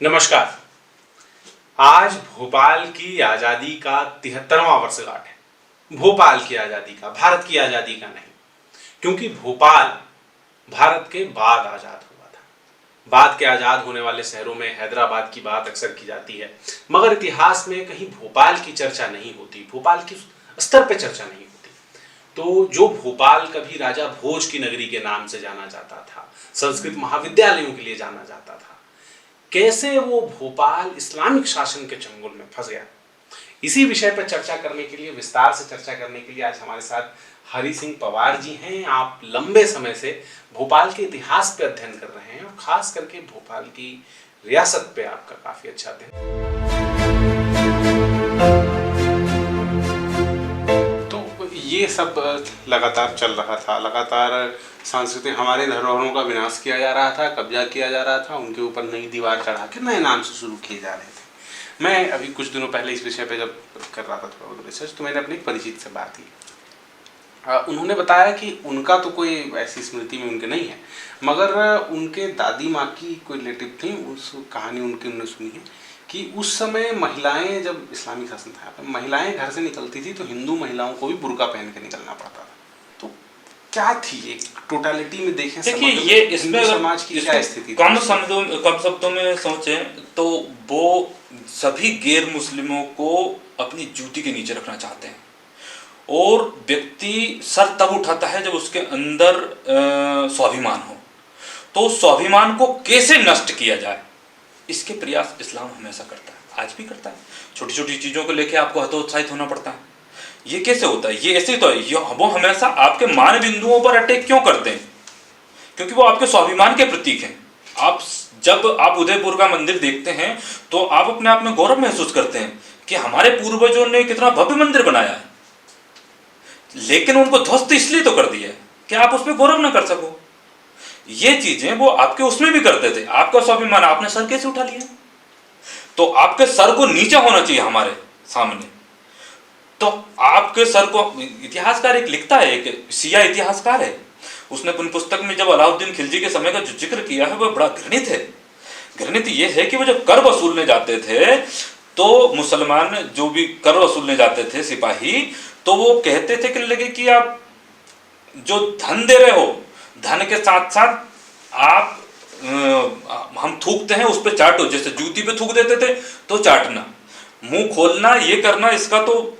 नमस्कार। आज भोपाल की आजादी का 73वां वर्षगांठ है। भोपाल की आजादी का, भारत की आजादी का नहीं, क्योंकि भोपाल भारत के बाद आजाद हुआ था। बाद के आजाद होने वाले शहरों में हैदराबाद की बात अक्सर की जाती है, मगर इतिहास में कहीं भोपाल की चर्चा नहीं होती, भोपाल की स्तर पर चर्चा नहीं होती। तो जो भोपाल कभी राजा भोज की नगरी के नाम से जाना जाता था, संस्कृत महाविद्यालयों के लिए जाना जाता था, कैसे वो भोपाल इस्लामिक शासन के चंगुल में फंस गया, इसी विषय पर चर्चा करने के लिए, विस्तार से चर्चा करने के लिए आज हमारे साथ हरि सिंह पवार जी हैं। आप लंबे समय से भोपाल के इतिहास पे अध्ययन कर रहे हैं और खास करके भोपाल की रियासत पे आपका काफी अच्छा अध्ययन। तो ये सब लगातार चल रहा था, लगातार सांस्कृतिक हमारे धरोहरों का विनाश किया जा रहा था, कब्जा किया जा रहा था, उनके ऊपर नई दीवार चढ़ा के नए नाम से शुरू किए जा रहे थे। मैं अभी कुछ दिनों पहले इस विषय पे जब कर रहा था थोड़ा बहुत रिसर्च, तो मैंने अपने एक परिचित से बात की। उन्होंने बताया कि उनका तो कोई ऐसी स्मृति में उनके नहीं है, मगर उनके दादी माँ की कोई रिलेटिव थी, उस कहानी उन्होंने सुनी है कि उस समय महिलाएं, जब इस्लामिक शासन था, महिलाएं घर से निकलती थी तो हिंदू महिलाओं को भी बुर्का पहन के निकलना पड़ता था। तो क्या थी एक टोटालिटी में देखें, देखिए ये इसमें समाज की क्या स्थिति, कम शब्दों में सोचें तो वो सभी गैर मुस्लिमों को अपनी जूती के नीचे रखना चाहते हैं, और व्यक्ति सर तब उठाता है जब उसके अंदर स्वाभिमान हो। तो स्वाभिमान को कैसे नष्ट किया जाए, इसके प्रयास इस्लाम हमेशा करता है, आज भी करता है। छोटी छोटी चीज़ों को लेकर आपको हतोत्साहित होना पड़ता है। ये कैसे होता है? ये ऐसे तो है, वो हमेशा आपके मान बिंदुओं पर अटैक क्यों करते हैं? क्योंकि वो आपके स्वाभिमान के प्रतीक हैं। जब आप उदयपुर का मंदिर देखते हैं तो आप अपने आप में गौरव महसूस करते हैं कि हमारे पूर्वजों ने कितना भव्य मंदिर बनाया है, लेकिन उनको ध्वस्त इसलिए तो कर दिया है कि आप उसमें गौरव ना कर सको। ये चीजें वो आपके उसमें भी करते थे। आपका स्वाभिमान आपने सर कैसे उठा लिया? तो आपके सर को नीचे होना चाहिए हमारे सामने। तो आपके सर को, इतिहासकार एक लिखता है, एक शिया इतिहासकार है, उसने अपनी पुस्तक में जब अलाउद्दीन खिलजी के समय का जो जिक्र किया है वह बड़ा घृणित है। घृणित ये है कि वो जब कर वसूलने जाते थे तो मुसलमान जो भी कर वसूलने जाते थे सिपाही, तो वो कहते थे कि लगे कि आप जो धन दे रहे हो, धन के साथ साथ आप हम थूकते हैं उस पर चाटो, जैसे जूती पे थूक देते थे तो चाटना, मुंह खोलना, ये करना, इसका तो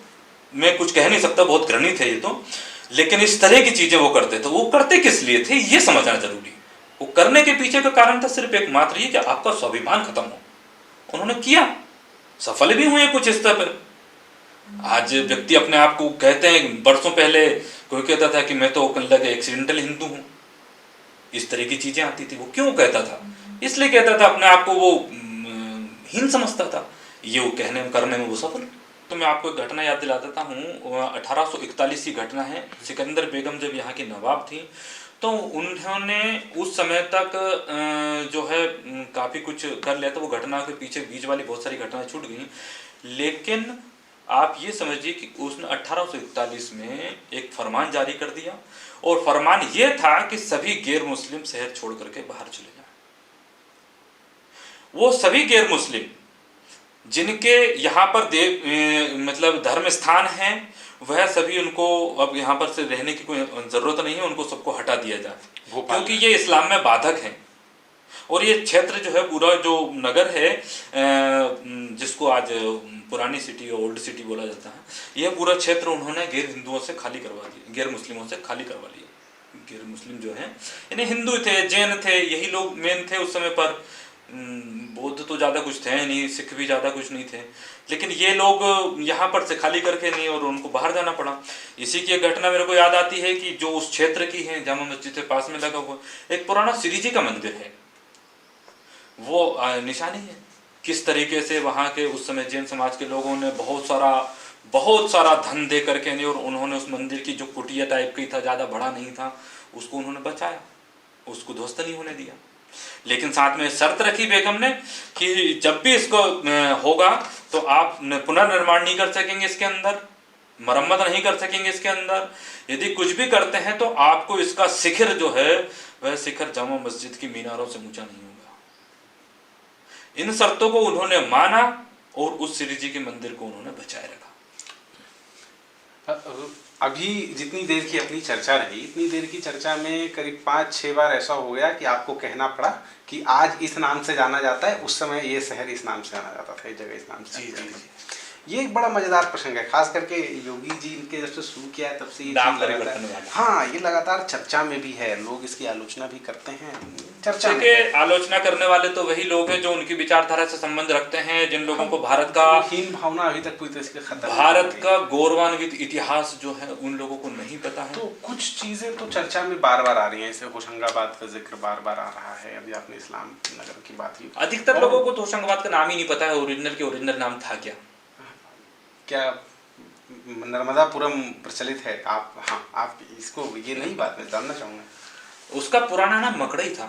मैं कुछ कह नहीं सकता, बहुत घृणित है ये तो। लेकिन इस तरह की चीजें वो करते थे। वो करते किस लिए थे ये समझना जरूरी। वो करने के पीछे का कारण था सिर्फ एक मात्र ये कि आपका स्वाभिमान खत्म हो। उन्होंने किया, सफल भी हुए कुछ स्तर पर। आज व्यक्ति अपने आप को कहते हैं, बरसों पहले कोई कहता था कि मैं तो एक्सीडेंटल हिंदू हूं, इस तरह की चीजें आती थी। वो क्यों कहता था? इसलिए कहता था, अपने आप को वो हीन समझता था। ये वो कहने में करने में वो सफल। तो मैं आपको एक घटना याद दिला देता हूँ। 1841 की घटना है। सिकंदर बेगम जब यहाँ की नवाब थी तो उन्होंने उस समय तक जो है काफ़ी कुछ कर लिया था। वो घटना के पीछे बीच वाली बहुत सारी घटनाएं छूट गई, लेकिन आप ये समझिए कि उसने 1841 में एक फरमान जारी कर दिया, और फरमान ये था कि सभी गैर मुस्लिम शहर छोड़ करके बाहर चले जाएं। वो सभी गैर मुस्लिम जिनके यहाँ पर मतलब धर्म स्थान है, वह सभी, उनको अब यहाँ पर से रहने की कोई जरूरत नहीं है, उनको सबको हटा दिया जाए, क्योंकि ये इस्लाम में बाधक है। और ये क्षेत्र जो है, पूरा जो नगर है जिसको आज पुरानी सिटी, ओल्ड सिटी बोला जाता है, यह पूरा क्षेत्र उन्होंने गैर हिंदुओं से खाली करवा दिया, गैर मुस्लिमों से खाली करवा लिया। गैर मुस्लिम जो है, यानी हिंदू थे, जैन थे, यही लोग मेन थे उस समय पर। बौद्ध तो ज़्यादा कुछ थे नहीं, सिख भी ज़्यादा कुछ नहीं थे, लेकिन ये लोग यहाँ पर से खाली करके नहीं, और उनको बाहर जाना पड़ा। इसी की एक घटना मेरे को याद आती है कि जो उस क्षेत्र की है, जामा मस्जिद के पास में लगा हुआ एक पुराना श्री जी का मंदिर है, वो निशानी है किस तरीके से वहाँ के उस समय जैन समाज के लोगों ने बहुत सारा धन दे करके नहीं, और उन्होंने उस मंदिर की जो कुटिया टाइप की था, ज़्यादा बड़ा नहीं था, उसको उन्होंने बचाया, उसको ध्वस्त नहीं होने दिया। लेकिन साथ में शर्त रखी बेगम ने कि जब भी इसको होगा तो आप पुनर्निर्माण नहीं कर सकेंगे, इसके अंदर मरम्मत नहीं कर सकेंगे, इसके अंदर यदि कुछ भी करते हैं तो आपको इसका शिखर जो है वह शिखर जामा मस्जिद की मीनारों से ऊंचा नहीं होगा। इन शर्तों को उन्होंने माना और उस श्री जी के मंदिर को उन्होंने बचाए रखा। अभी जितनी देर की अपनी चर्चा रही, इतनी देर की चर्चा में करीब 5-6 बार ऐसा हो गया कि आपको कहना पड़ा कि आज इस नाम से जाना जाता है, उस समय ये शहर इस नाम से जाना जाता था, ये जगह इस नाम से। जी। ये एक बड़ा मजेदार प्रसंग है, खास करके योगी जी इनके जब से शुरू किया है तब से ये नाम चीज परिवर्तन लगातार, वाला। हाँ, ये लगातार चर्चा में भी है, लोग इसकी आलोचना भी करते हैं, चर्चा में देखिए, है। आलोचना करने वाले तो वही लोग हैं जो उनकी विचारधारा से संबंध रखते हैं, जिन लोगों को भारत का हीन भावना अभी तक पूरी तरह से खत्म नहीं भारत हुई। का गौरवान्वित इतिहास जो है उन लोगों को नहीं पता है। तो कुछ चीजें तो चर्चा में बार बार आ रही हैं, जैसे होशंगाबाद का जिक्र बार बार आ रहा है, अभी आपने इस्लाम नगर की बात की। अधिकतर लोगों को तो होशंगाबाद का नाम ही नहीं पता है, ओरिजिनल नाम था क्या। क्या नर्मदापुरम प्रचलित है? आप, हाँ, आप इसको, ये नहीं बात मैं जानना चाहूँगा। उसका पुराना नाम मकड़ई था।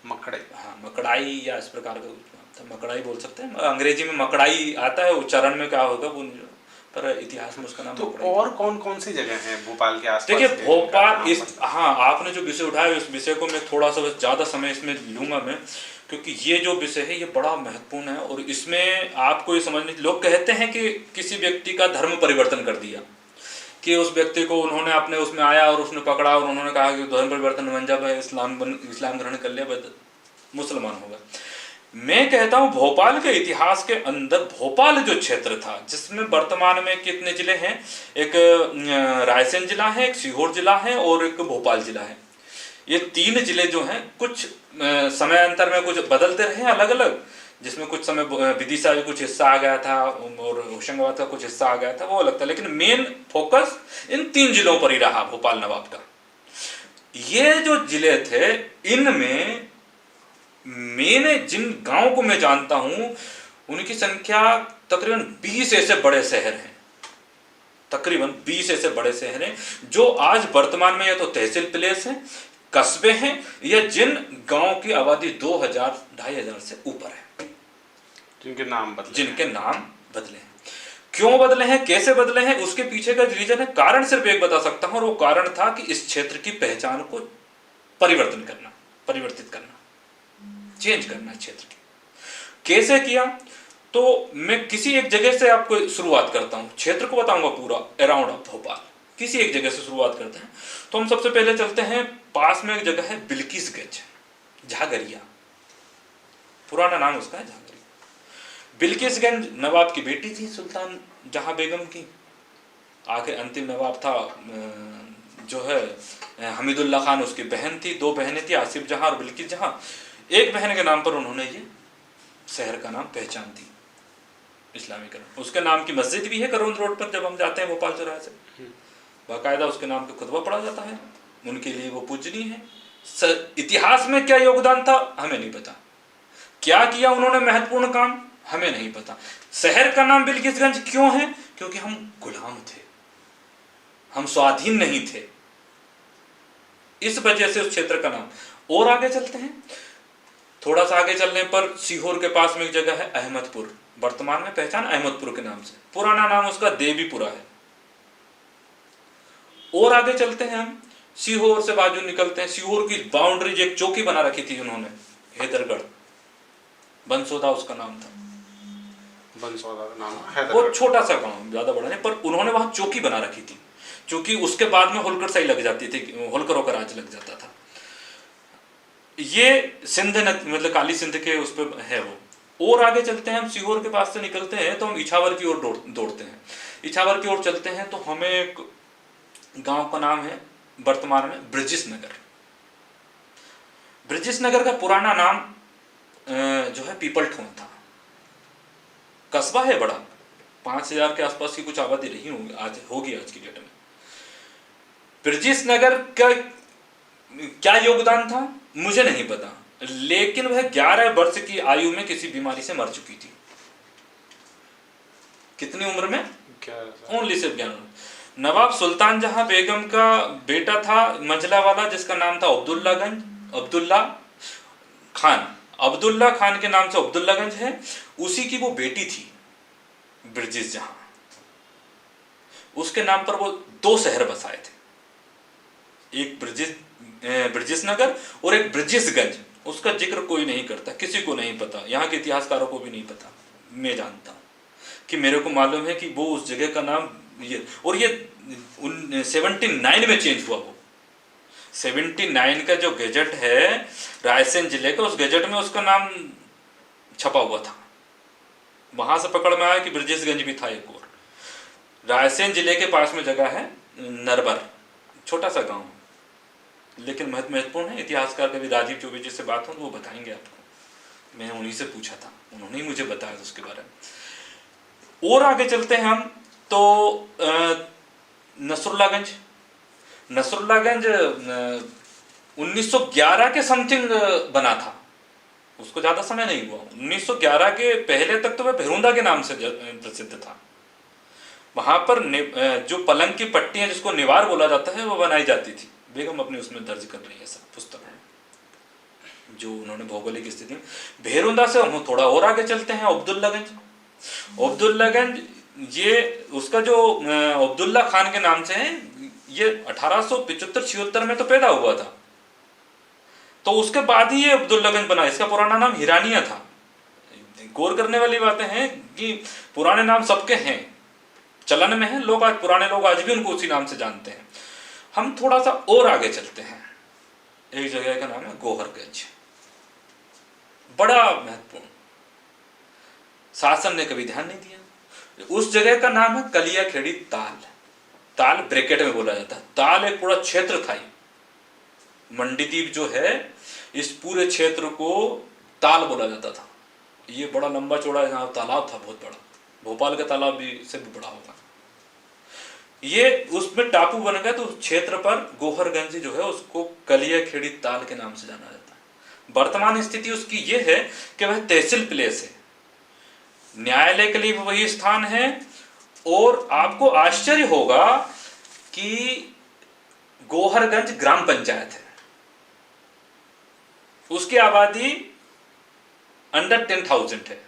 मकड़ई, हाँ, मकड़ाई या इस प्रकार का था, मकड़ाई बोल सकते हैं। अंग्रेजी में मकड़ाई आता है, उच्चारण में क्या होगा वो, पर इतिहास में उसका नाम तो मकड़ाई। और कौन कौन सी जगह हैं भोपाल के आसपास? देखिए, भोपाल इस, हाँ, आपने जो विषय उठाया उस विषय को मैं थोड़ा सा ज़्यादा समय इसमें लूँगा मैं, क्योंकि ये जो विषय है ये बड़ा महत्वपूर्ण है। और इसमें आपको ये समझने, लोग कहते हैं कि किसी व्यक्ति का धर्म परिवर्तन कर दिया, कि उस व्यक्ति को उन्होंने अपने उसमें आया और उसने पकड़ा और उन्होंने कहा कि धर्म परिवर्तन बन जा भाई, इस्लाम ग्रहण कर लिया, मुसलमान हो गया। मैं कहता हूं भोपाल के इतिहास के अंदर भोपाल जो क्षेत्र था, जिसमें वर्तमान में कितने जिले हैं, एक रायसेन जिला है, एक सीहोर जिला है और एक भोपाल जिला है। ये 3 जिले जो हैं कुछ समय अंतर में कुछ बदलते रहे अलग अलग, जिसमें कुछ समय विदिशा भी कुछ हिस्सा आ गया था और होशंगाबाद का कुछ हिस्सा आ गया था, वो अलग था, लेकिन मेन फोकस इन 3 जिलों पर ही रहा भोपाल नवाब का। ये जो जिले थे, इनमें मैंने जिन गांव को मैं जानता हूं उनकी संख्या तकरीबन 20 ऐसे बड़े शहर हैं, तकरीबन 20 ऐसे बड़े शहर हैं जो आज वर्तमान में या तो तहसील प्लेस हैं, कस्बे हैं, या जिन गांव की आबादी 2000-2500 से ऊपर है, जिनके नाम बदले हैं। क्यों बदले हैं, कैसे बदले हैं, उसके पीछे का रीजन है, कारण सिर्फ एक बता सकता हूं, और वो कारण था कि इस क्षेत्र की पहचान को परिवर्तित करना, चेंज करना क्षेत्र की। कैसे किया, तो मैं किसी एक जगह से आपको शुरुआत करता हूं, क्षेत्र को बताऊंगा पूरा अराउंड ऑफ भोपाल, किसी एक जगह से शुरुआत करते हैं। तो हम सबसे पहले चलते हैं, पास में एक जगह है बिल्किसगंज, झागरिया, पुराना नाम उसका है झागरिया। बिल्किसगंज नवाब की बेटी थी सुल्तान जहां बेगम की, आखिर अंतिम नवाब था जो है हमीदुल्लाह खान, उसकी बहन थी, 2 बहनें थी, आसिफ जहां और बिल्किस जहां। एक बहन के नाम पर उन्होंने ये शहर का नाम पहचान दी, इस्लामीकरण। उसके नाम की मस्जिद भी है करौंद रोड पर, जब हम जाते हैं भोपाल चौराहे से, बाकायदा उसके नाम पे खुतबा पढ़ा जाता है, उनके लिए वो पूजनीय है। इतिहास में क्या योगदान था हमें नहीं पता, क्या किया उन्होंने महत्वपूर्ण काम हमें नहीं पता। शहर का नाम बिल्किसगंज क्यों है, क्योंकि हम गुलाम थे, हम स्वाधीन नहीं थे, इस वजह से उस क्षेत्र का नाम। और आगे चलते हैं, थोड़ा सा आगे चलने पर सीहोर के पास में एक जगह है अहमदपुर, वर्तमान में पहचान अहमदपुर के नाम से, पुराना नाम उसका देवीपुरा है। और आगे चलते हैं हम, सीहोर से बाजू निकलते हैं, सीहोर की बाउंड्रीज एक चौकी बना रखी थी उन्होंने, हैदरगढ़, बंसोदा उसका नाम था, बंसौदा नाम, वो छोटा सा गांव, ज्यादा बड़ा नहीं, पर उन्होंने वहां चौकी बना रखी थी, क्योंकि उसके बाद में होलकर सही लग जाती थी, होलकरों का राज लग जाता था। ये सिंध मतलब काली सिंध के उस पर है वो। और आगे चलते हैं हम, सीहोर के पास से निकलते हैं तो हम इछावर की ओर दौड़ते हैं। इछावर की ओर चलते हैं तो हमें एक गांव का नाम है वर्तमान में ब्रिजिस नगर। ब्रिजिस नगर का पुराना नाम जो है पीपल ठोन था, कस्बा है बड़ा, 5000 के आसपास की कुछ आबादी रही होगी आज की डेट में। ब्रिजिस नगर का क्या योगदान था मुझे नहीं पता, लेकिन वह 11 वर्ष की आयु में किसी बीमारी से मर चुकी थी। कितनी उम्र में? ओनली सिर्फ 11। नवाब सुल्तान जहां बेगम का बेटा था मंझला वाला, जिसका नाम था अब्दुल्ला खान के नाम से अब्दुल्लागंज है, उसी की वो बेटी थी ब्रिजिस जहां, उसके नाम पर वो 2 शहर बसाए थे, एक ब्रिजिस नगर और एक ब्रिजिसगंज, उसका जिक्र कोई नहीं करता, किसी को नहीं पता, यहाँ के इतिहासकारों को भी नहीं पता। मैं जानता हूँ कि मेरे को मालूम है कि वो उस जगह का नाम ये, और ये 79 में चेंज हुआ। वो 79 का जो गजट है रायसेन जिले का, उस गजट में उसका नाम छपा हुआ था। वहां से पकड़ में आया कि ब्रजेशगंज भी था एक और। रायसेन जिले के पास में जगह है नरबर, छोटा सा गांव, लेकिन महत्वपूर्ण है। इतिहासकार कभी राजीव चौबे जी से बात हो तो वो बताएंगे आपको। मैं उन्हीं से पूछा था, उन्होंने ही मुझे बताया था उसके बारे में। और आगे चलते हैं हम तो नसरुल्लागंज। नसरुल्लागंज 1911 के समथिंग बना था, उसको ज्यादा समय नहीं हुआ। 1911 के पहले तक तो वह भेरुंदा के नाम से प्रसिद्ध था। वहां पर जो पलंग की पट्टियां जिसको निवार बोला जाता है वो बनाई जाती थी। बेगम अपने उसमें दर्ज कर रही है सब पुस्तक में जो उन्होंने भौगोलिक स्थिति। भेरुंदा से हम थोड़ा और आगे चलते हैं, अब्दुल्लागंज। अब्दुल्लागंज ये उसका जो अब्दुल्ला खान के नाम से है, ये 1875-76 में तो पैदा हुआ था, तो उसके बाद ही ये अब्दुल्लागंज बना। इसका पुराना नाम हिरानिया था। गौर करने वाली बातें हैं कि पुराने नाम सबके हैं, चलन में है, लोग आज पुराने लोग आज भी उनको उसी नाम से जानते हैं। हम थोड़ा सा और आगे चलते हैं, एक जगह का नाम है गोहरगंज, बड़ा महत्वपूर्ण, शासन ने कभी ध्यान नहीं दिया। उस जगह का नाम है कलियाखेड़ी ताल। ताल ब्रैकेट में बोला जाता है। ताल एक पूरा क्षेत्र था। मंडीदीप जो है, इस पूरे क्षेत्र को ताल बोला जाता था। ये बड़ा लंबा चौड़ा यहाँ तालाब था, बहुत बड़ा, भोपाल का तालाब भी से भी बड़ा होगा। ये उसमें टापू बन गया, तो उस क्षेत्र पर गोहरगंज जो है उसको कलियाखेड़ी ताल के नाम से जाना जाता है। वर्तमान स्थिति उसकी ये है कि वह तहसील प्लेस है, न्यायालय के लिए वही स्थान है। और आपको आश्चर्य होगा कि गोहरगंज ग्राम पंचायत है, उसकी आबादी अंडर 10,000 है,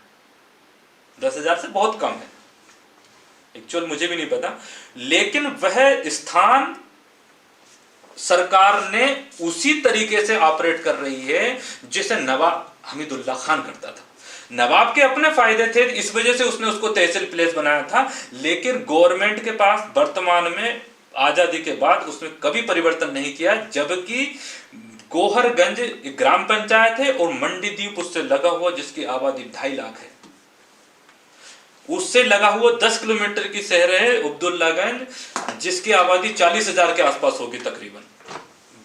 10,000 से बहुत कम है। एक्चुअल मुझे भी नहीं पता, लेकिन वह स्थान सरकार ने उसी तरीके से ऑपरेट कर रही है जिसे नवाब हमीदुल्लाह खान करता था। नवाब के अपने फायदे थे, इस वजह से उसने उसको तहसील प्लेस बनाया था। लेकिन गवर्नमेंट के पास वर्तमान में आजादी के बाद उसने कभी परिवर्तन नहीं किया, जबकि गोहरगंज ग्राम पंचायत है और मंडीदीप उससे लगा हुआ, जिसकी आबादी 2.5 लाख है, उससे लगा हुआ 10 किलोमीटर की शहर है अब्दुल्लागंज, जिसकी आबादी 40,000 के आसपास होगी तकरीबन।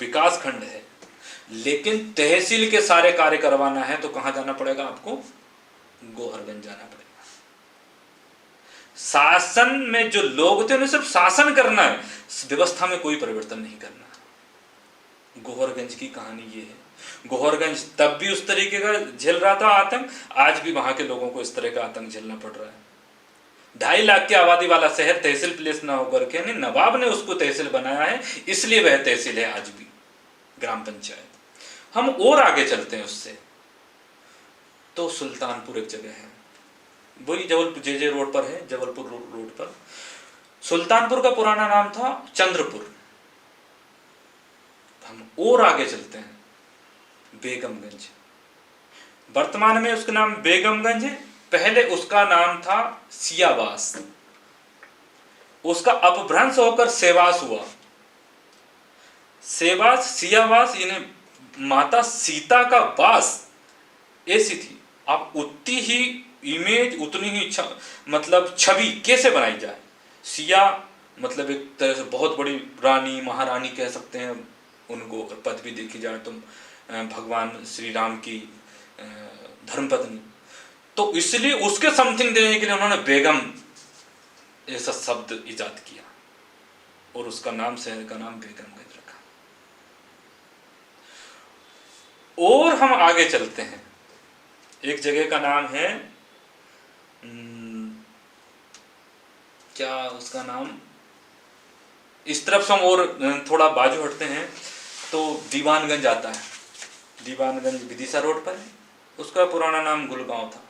विकास खंड है, लेकिन तहसील के सारे कार्य करवाना है तो कहां जाना पड़ेगा आपको? गोहरगंज जाना पड़ेगा। शासन में जो लोग थे उन्हें सिर्फ शासन करना है, व्यवस्था में कोई परिवर्तन नहीं करना। गोहरगंज की कहानी ये है। गोहरगंज तब भी उस तरीके का झेल रहा था आतंक, आज भी वहां के लोगों को इस तरह का आतंक झेलना पड़ रहा है। 2.5 लाख की आबादी वाला शहर तहसील प्लेस ना होकर के नवाब ने उसको तहसील बनाया है, इसलिए वह तहसील है आज भी, ग्राम पंचायत। हम और आगे चलते हैं उससे तो सुल्तानपुर एक जगह है, वही जबलपुर जे रोड पर है, जबलपुर रोड पर। सुल्तानपुर का पुराना नाम था चंद्रपुर। हम और आगे चलते हैं, बेगमगंज। वर्तमान में उसका नाम बेगमगंज है, पहले उसका नाम था सियावास। उसका अपभ्रंश होकर सेवास हुआ। सेवास सियावास, यानी माता सीता का वास, ऐसी थी। आप उतनी ही इमेज, उतनी ही मतलब छवि कैसे बनाई जाए। सिया मतलब एक तरह से बहुत बड़ी रानी, महारानी कह सकते हैं उनको, पद भी देखी जाए तो भगवान श्री राम की धर्मपत्नी, तो इसलिए उसके समथिंग देने के लिए उन्होंने बेगम ऐसा शब्द इजाद किया और उसका नाम, शहर का नाम बेगमगंज रखा। और हम आगे चलते हैं, एक जगह का नाम है क्या उसका नाम, इस तरफ से हम और थोड़ा बाजू हटते हैं तो दीवानगंज आता है। दीवानगंज विदिशा रोड पर है, उसका पुराना नाम गुलगांव था।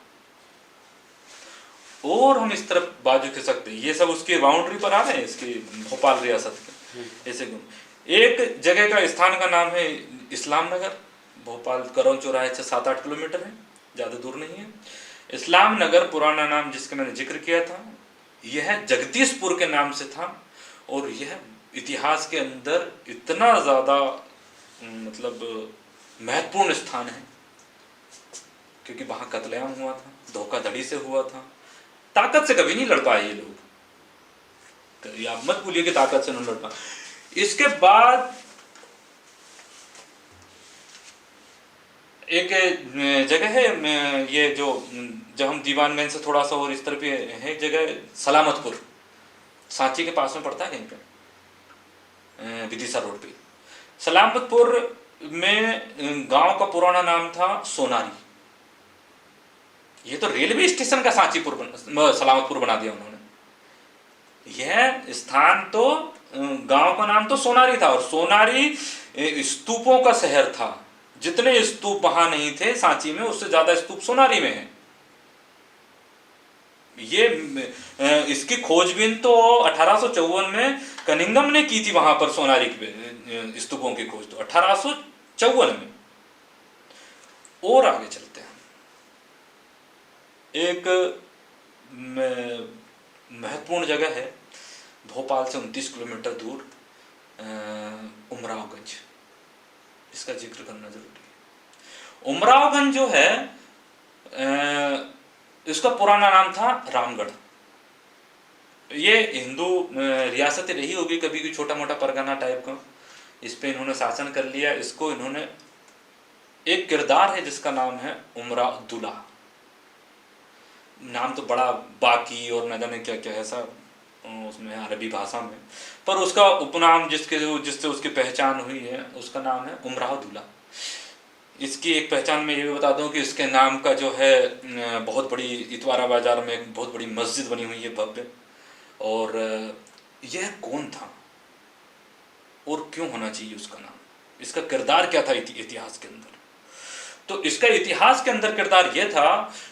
और हम इस तरफ बाजू खिसकते हैं, ये सब उसके बाउंड्री पर आ रहे हैं, इसके भोपाल रियासत के। ऐसे एक जगह का स्थान का नाम है इस्लाम नगर, भोपाल करौन चौराहे से 7-8 किलोमीटर है, ज़्यादा दूर नहीं है। इस्लाम नगर पुराना नाम जिसका मैंने जिक्र किया था, यह जगदीशपुर के नाम से था, और यह इतिहास के अंदर इतना ज़्यादा मतलब महत्वपूर्ण स्थान है क्योंकि वहाँ कत्लेआम हुआ था, धोखाधड़ी से हुआ था, ताकत से कभी नहीं लड़ पाए ये लोग, आप मत भूलिए कि ताकत से नहीं लड़ पाए। इसके बाद एक जगह है, ये जो जब हम दीवानगंज से थोड़ा सा और इस तरफ है एक जगह सलामतपुर, सांची के पास में पड़ता है कहीं पे, विदिशा रोड पे। सलामतपुर में गांव का पुराना नाम था सोनारी। ये तो रेलवे स्टेशन का सलामतपुर बना दिया उन्होंने। यह स्थान तो गांव का नाम तो सोनारी था, और सोनारी स्तूपों का शहर था। जितने स्तूप वहां नहीं थे सांची में, उससे ज्यादा स्तूप सोनारी में है। ये इसकी खोजबीन तो 1854 में कनिंगम ने की थी वहां पर, सोनारी के स्तूपों की खोज तो 1854 में। और आगे चलते हैं, एक महत्वपूर्ण जगह है भोपाल से 29 किलोमीटर दूर, उमरावगंज। इसका जिक्र करना जरूरी है। उमरावगंज जो है, इसका पुराना नाम था रामगढ़। ये हिंदू रियासत रही होगी कभी, भी छोटा मोटा परगना टाइप का, इस पे इन्होंने शासन कर लिया। इसको इन्होंने, एक किरदार है जिसका नाम है उमरादुल्ला, नाम तो बड़ा बाकी और न जाने क्या क्या ऐसा उसमें अरबी भाषा में, पर उसका उपनाम जिससे उसकी पहचान हुई है, उसका नाम है उमरादुल्ला। इसकी एक पहचान में ये भी बता दूं कि इसके नाम का जो है बहुत बड़ी इतवारा बाजार में एक बहुत बड़ी मस्जिद बनी हुई है, भव्य। और यह कौन था और क्यों होना चाहिए उसका नाम, इसका किरदार क्या था इतिहास के अंदर? तो इसका इतिहास के अंदर किरदार यह था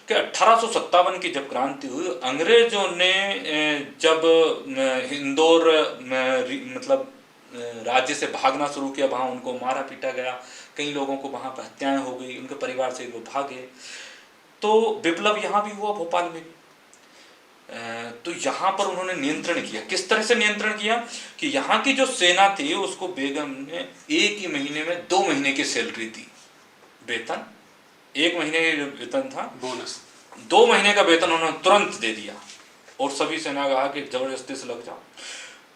कि 1857 की जब क्रांति हुई, अंग्रेजों ने जब इंदौर मतलब राज्य से भागना शुरू किया, वहाँ उनको मारा पीटा गया, कई लोगों को वहाँ पर हत्याएं हो गई, उनके परिवार से वो भागे। तो विप्लव यहाँ भी हुआ, भोपाल में भी। तो यहाँ पर उन्होंने नियंत्रण किया। किस तरह से नियंत्रण किया कि यहाँ की जो सेना थी उसको बेगम ने एक ही महीने में 2 महीने की सैलरी दी, वेतन। 1 महीने का वेतन था, बोनस 2 महीने का वेतन उन्होंने तुरंत दे दिया, और सभी सेना कहा कि जबरदस्ती से लग जाओ।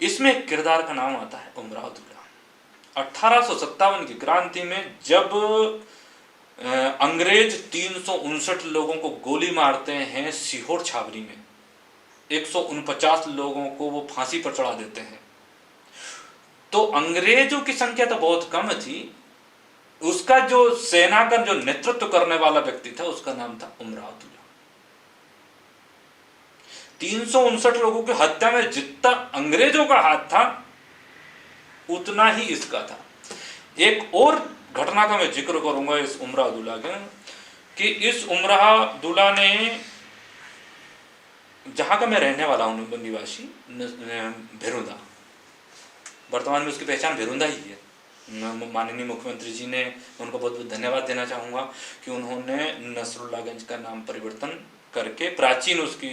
इसमें एक किरदार का नाम आता है उमरादुल्ला। 1857 की क्रांति में जब अंग्रेज 359 लोगों को गोली मारते हैं सीहोर छावनी में, 149 लोगों को वो फांसी पर चढ़ा देते हैं, तो अंग्रेजों की संख्या तो बहुत कम थी। उसका जो सेना का जो नेतृत्व करने वाला व्यक्ति था, उसका नाम था उमरादुल्ला। 359 लोगों की हत्या में जितना अंग्रेजों का हाथ था, उतना ही इसका था। एक और घटना का मैं जिक्र करूंगा इस उमरादुल्ला का, कि इस उमरादुल्ला ने, जहां का मैं रहने वाला हूं निवासी, भेरुंदा, वर्तमान में उसकी पहचान भेरुंदा ही है। माननीय मुख्यमंत्री जी ने, उनको बहुत बहुत धन्यवाद देना चाहूँगा कि उन्होंने नसरुल्लागंज का नाम परिवर्तन करके प्राचीन उसकी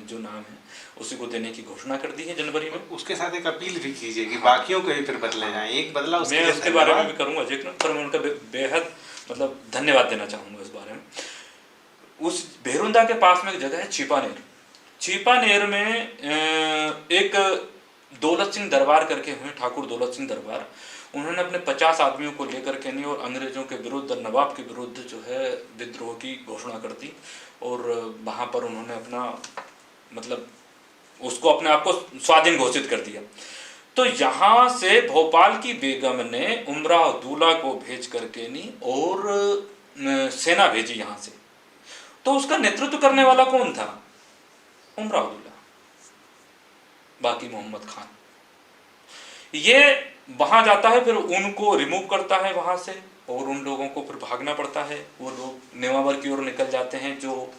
जो नाम है उसी को देने की घोषणा कर दी है जनवरी में। उसके साथ एक अपील भी कीजिए कि बाकियों को भी फिर बदले जाएं, एक बदला उसके मैं उसके बारे में भी करूँगा जिक्र, पर मैं उनका बेहद मतलब धन्यवाद देना चाहूँगा इस बारे में। उस भेरुंदा के पास में एक जगह है छिपानेर। छिपानेर में एक दौलत सिंह दरबार करके हुए, ठाकुर दौलत सिंह दरबार। उन्होंने अपने 50 आदमियों को लेकर के नहीं, और अंग्रेजों के विरुद्ध, नवाब के विरुद्ध जो है विद्रोह की घोषणा कर दी, और वहाँ पर उन्होंने अपना मतलब उसको अपने आप को स्वाधीन घोषित कर दिया। तो यहाँ से भोपाल की बेगम ने उमरादुल्ला को भेज करके नहीं, और सेना भेजी यहाँ से। तो उसका नेतृत्व करने वाला कौन था? उमरादुल्ला, बाकी मोहम्मद खान। ये वहां जाता है, फिर उनको रिमूव करता है वहां से, और उन लोगों को फिर भागना पड़ता है। वो लोग नेवावर की ओर निकल जाते हैं, जो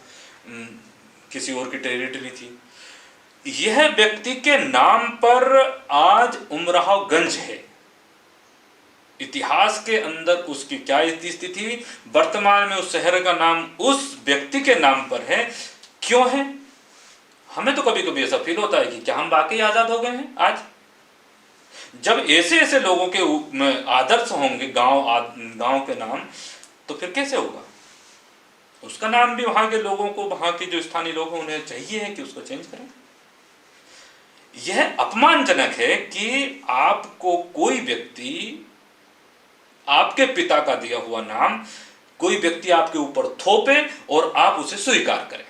किसी और की टेरिटरी थी। यह व्यक्ति के नाम पर आज उमरावगंज है। इतिहास के अंदर उसकी क्या स्थिति, वर्तमान में उस शहर का नाम उस व्यक्ति के नाम पर है, क्यों है। हमें तो कभी कभी ऐसा फील होता है कि क्या हम वाकई आजाद हो गए हैं आज। जब ऐसे ऐसे लोगों के आदर्श होंगे गांव के नाम, तो फिर कैसे होगा। उसका नाम भी वहां के लोगों को, वहां के जो स्थानीय लोग हैं उन्हें चाहिए है कि उसको चेंज करें। यह अपमानजनक है कि आपको कोई व्यक्ति, आपके पिता का दिया हुआ नाम कोई व्यक्ति आपके ऊपर थोपे और आप उसे स्वीकार करें।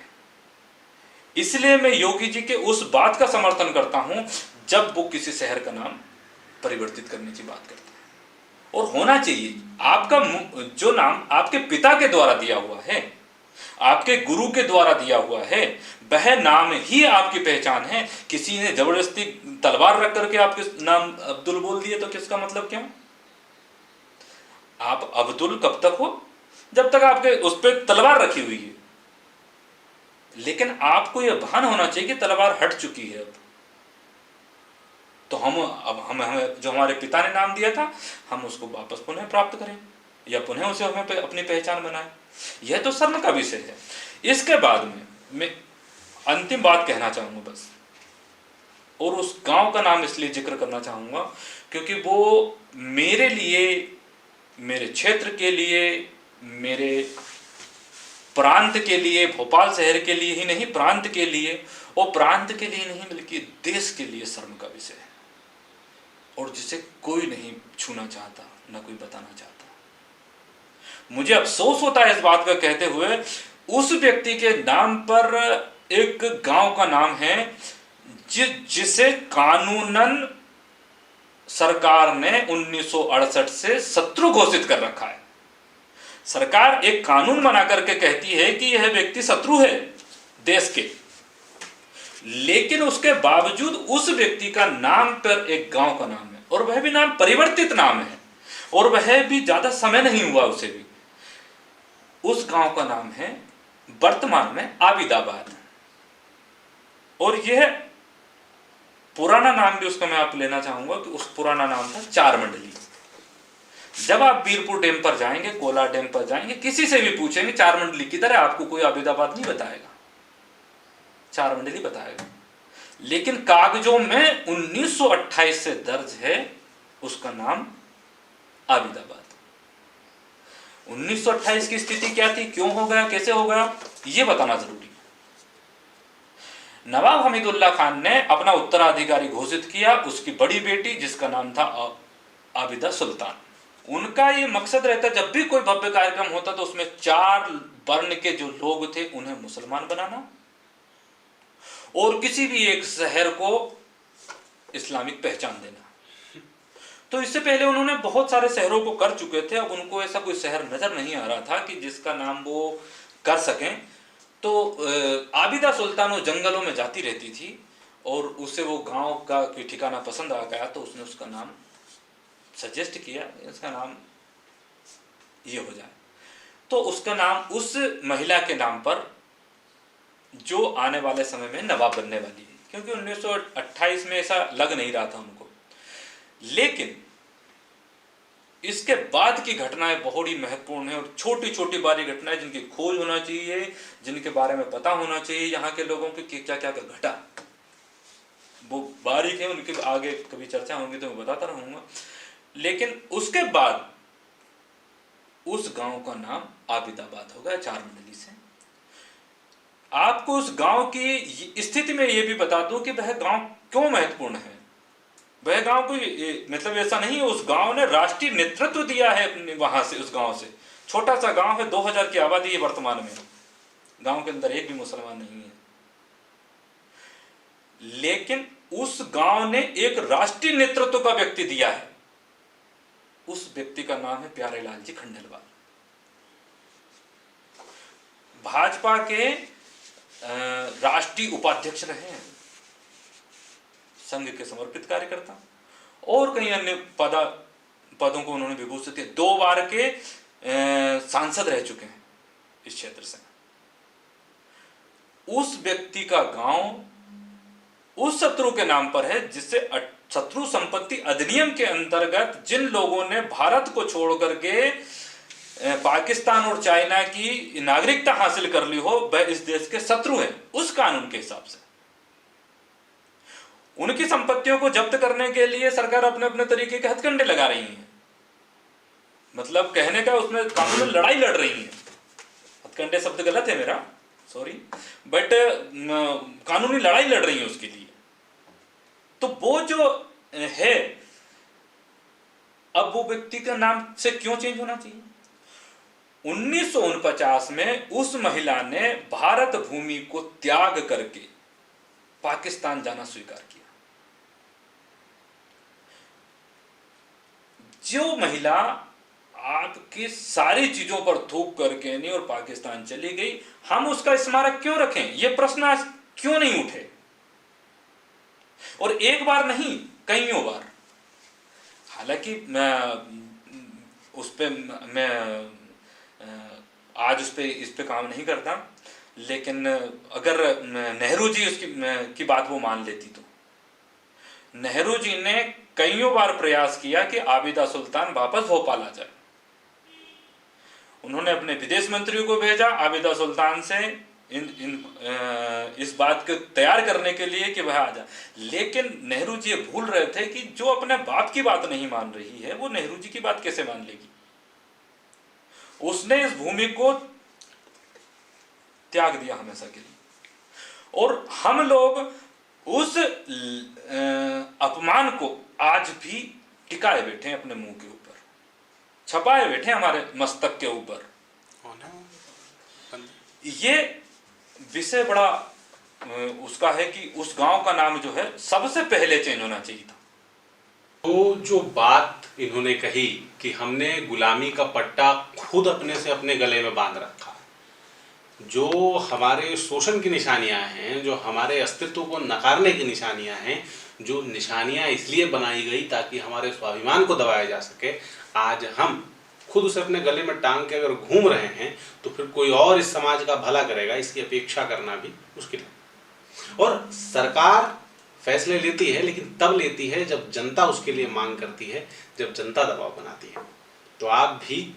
इसलिए मैं योगी जी के उस बात का समर्थन करता हूं जब वो किसी शहर का नाम परिवर्तित करने की बात करते हैं। और होना चाहिए, आपका जो नाम आपके पिता के द्वारा दिया हुआ है, आपके गुरु के द्वारा दिया हुआ है, वह नाम ही आपकी पहचान है। किसी ने जबरदस्ती तलवार रख करके आपके नाम अब्दुल बोल दिए तो किसका मतलब क्यों। आप अब्दुल कब तक हो, जब तक आपके उस पर तलवार रखी हुई है। लेकिन आपको यह भान होना चाहिए कि तलवार हट चुकी है अब। तो हमें जो हमारे पिता ने नाम दिया था, हम उसको वापस पुनः प्राप्त करें या पुनः उसे हमें अपनी पहचान बनाएं। यह तो शर्म का विषय है। इसके बाद में मैं अंतिम बात कहना चाहूंगा बस, और उस गांव का नाम इसलिए जिक्र करना चाहूंगा क्योंकि वो मेरे लिए, मेरे क्षेत्र के लिए, मेरे प्रांत के लिए, भोपाल शहर के लिए ही नहीं, प्रांत के लिए, और प्रांत के लिए नहीं बल्कि देश के लिए शर्म का विषय है, और जिसे कोई नहीं छूना चाहता, ना कोई बताना चाहता। मुझे अफसोस होता है इस बात का कहते हुए, उस व्यक्ति के नाम पर एक गांव का नाम है जिसे कानूनन सरकार ने 1968 से शत्रु घोषित कर रखा है। सरकार एक कानून बना करके कहती है कि यह व्यक्ति शत्रु है देश के, लेकिन उसके बावजूद उस व्यक्ति का नाम पर एक गांव का नाम है, और वह भी नाम परिवर्तित नाम है, और वह भी ज्यादा समय नहीं हुआ उसे भी। उस गांव का नाम है वर्तमान में आबिदाबाद, और यह पुराना नाम भी उसका मैं आप लेना चाहूंगा कि उस पुराना नाम था चार मंडली। जब आप बीरपुर डैम पर जाएंगे, कोलार डैम पर जाएंगे, किसी से भी पूछेंगे चार मंडली किधर है, आपको कोई आबिदाबाद नहीं बताएगा, चार मंडली बताएगा। लेकिन कागजों में 1928 से दर्ज है उसका नाम आबिदाबाद। 1928 की स्थिति क्या थी, क्यों हो गया, कैसे हो गया, यह बताना जरूरी है। नवाब हमीदुल्लाह खान ने अपना उत्तराधिकारी घोषित किया उसकी बड़ी बेटी, जिसका नाम था आबिदा सुल्तान। उनका ये मकसद रहता, जब भी कोई भव्य कार्यक्रम होता तो उसमें चार वर्ण के जो लोग थे उन्हें मुसलमान बनाना, और किसी भी एक शहर को इस्लामिक पहचान देना। तो इससे पहले उन्होंने बहुत सारे शहरों को कर चुके थे। अब उनको ऐसा कोई शहर नजर नहीं आ रहा था कि जिसका नाम वो कर सकें। तो आबिदा सुल्तान वो जंगलों में जाती रहती थी, और उसे वो गांव का कोई ठिकाना पसंद आ गया, तो उसने उसका नाम सजेस्ट किया, इसका नाम ये हो जाए। तो उसका नाम उस महिला के नाम पर जो आने वाले समय में नवाब बनने वाली है, क्योंकि 1928 में ऐसा लग नहीं रहा था उनको। लेकिन इसके बाद की घटनाएं बहुत ही महत्वपूर्ण है, और छोटी छोटी बारी घटनाएं जिनकी खोज होना चाहिए, जिनके बारे में पता होना चाहिए यहाँ के लोगों को कि क्या क्या घटा, वो बारीक है, उनके आगे कभी चर्चा होंगी तो मैं बताता रहूंगा। लेकिन उसके बाद उस गांव का नाम आबिदाबाद हो गया चार मंडली से। आपको उस गांव की स्थिति में यह भी बता दूं कि वह गांव क्यों महत्वपूर्ण है। वह गांव कोई मतलब ऐसा नहीं है, उस गांव ने राष्ट्रीय नेतृत्व दिया है अपने वहां से। उस गांव से, छोटा सा गांव है, 2000 की आबादी है वर्तमान में, गांव के अंदर एक भी मुसलमान नहीं है, लेकिन उस गांव ने एक राष्ट्रीय नेतृत्व का व्यक्ति दिया है। उस व्यक्ति का नाम है प्यारेलाल जी खंडेलवाल, भाजपा के राष्ट्रीय उपाध्यक्ष रहे हैं, संघ के समर्पित कार्यकर्ता, और कई अन्य पदों को उन्होंने विभूषित किया। 2 बार के सांसद रह चुके हैं इस क्षेत्र से। उस व्यक्ति का गांव उस शत्रु के नाम पर है जिससे शत्रु संपत्ति अधिनियम के अंतर्गत जिन लोगों ने भारत को छोड़ करके पाकिस्तान और चाइना की नागरिकता हासिल कर ली हो, वह इस देश के शत्रु है, उस कानून के हिसाब से उनकी संपत्तियों को जब्त करने के लिए सरकार अपने अपने तरीके के हथकंडे लगा रही है। मतलब कहने का उसमें कानून में लड़ाई लड़ रही है। हथकंडे शब्द गलत है मेरा, सॉरी, बट कानूनी लड़ाई लड़ रही है उसके लिए। तो वो जो है, अब वो व्यक्ति का नाम से क्यों चेंज होना चाहिए? 1949 में उस महिला ने भारत भूमि को त्याग करके पाकिस्तान जाना स्वीकार किया। जो महिला आपकी सारी चीजों पर थूक करके नहीं और पाकिस्तान चली गई, हम उसका स्मारक क्यों रखें? यह प्रश्न आज क्यों नहीं उठे? और एक बार नहीं, कईयों बार। हालांकि मैं आज इस पे काम नहीं करता, लेकिन अगर नेहरू जी की बात वो मान लेती तो नेहरू जी ने कईयों बार प्रयास किया कि आबिदा सुल्तान वापस भोपाल आ जाए। उन्होंने अपने विदेश मंत्रियों को भेजा आबिदा सुल्तान से इस बात को तैयार करने के लिए कि वह आ जाए, लेकिन नेहरू जी भूल रहे थे कि जो अपने बाप की बात नहीं मान रही है वो नेहरू जी की बात कैसे मान लेगी। उसने इस भूमि को त्याग दिया हमेशा के लिए, और हम लोग उस अपमान को आज भी टिकाए बैठे अपने मुंह के ऊपर, छपाए बैठे हमारे मस्तक के ऊपर। ये विषय बड़ा उसका है कि उस गांव का नाम जो है सबसे पहले चेंज होना चाहिए था। तो जो बात इन्होंने कही कि हमने गुलामी का पट्टा खुद अपने से अपने गले में बांध रखा, जो हमारे शोषण की निशानियां हैं, जो हमारे अस्तित्व को नकारने की निशानियां हैं, जो निशानियां इसलिए बनाई गई ताकि हमारे स्वाभिमान को दबाया जा सके, आज हम खुद उसे अपने गले में टांग के अगर घूम रहे हैं तो फिर कोई और इस समाज का भला करेगा, इसकी अपेक्षा करना भी मुश्किल है। और सरकार फैसले लेती है, लेकिन तब लेती है जब जनता उसके लिए मांग करती है, जब जनता दबाव बनाती है। तो आप भी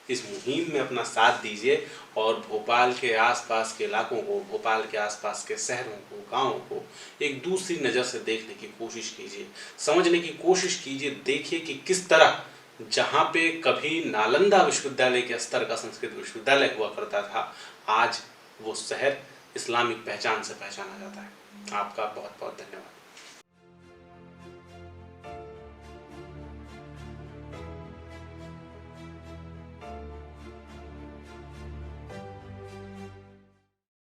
इस मुहिम में अपना साथ दीजिए और भोपाल के आसपास के इलाकों को, भोपाल के आसपास के शहरों को, गाँवों को एक दूसरी नज़र से देखने की कोशिश कीजिए, समझने की कोशिश कीजिए। देखिए कि किस तरह जहाँ पे कभी नालंदा विश्वविद्यालय के स्तर का संस्कृत विश्वविद्यालय हुआ करता था, आज वो शहर इस्लामिक पहचान से पहचाना जाता है। आपका बहुत बहुत धन्यवाद।